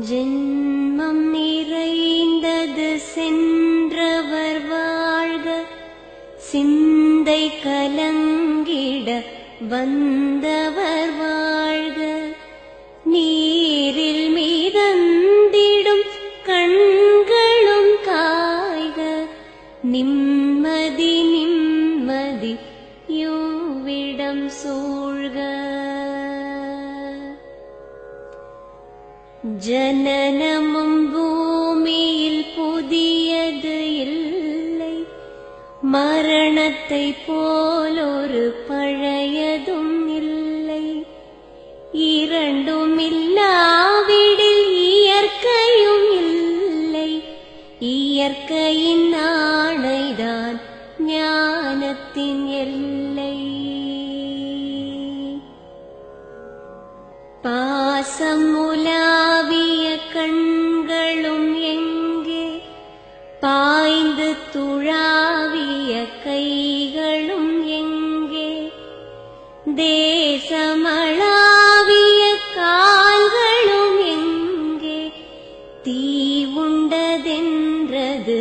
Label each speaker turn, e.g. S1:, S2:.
S1: ஜென்மம் நிறைந்தது சென்றவர் வாழ்க, சிந்தை கலங்கிட வந்தவர் வாழ்க. நீரில் மிதந்திடும் கண்களும் காய்க, நிம்மதி நிம்மதி யோவிடம் சூழ்க. ஜனனமும் பூமியில் புதியது இல்லை, மரணத்தை போலொரு பழையதும் இல்லை. இரண்டும் இல்லாவிடில் இயற்கையும் இல்லை, இயற்கையின் ஆணைதான் ஞானத்தின் எல்லை. பாசம் உலாவிய கண்களும் எங்கே, பாய்ந்து துழாவிய கைகளும் எங்கே, தேசமளாவிய கால்களும் எங்கே, தீ உண்டதென்றது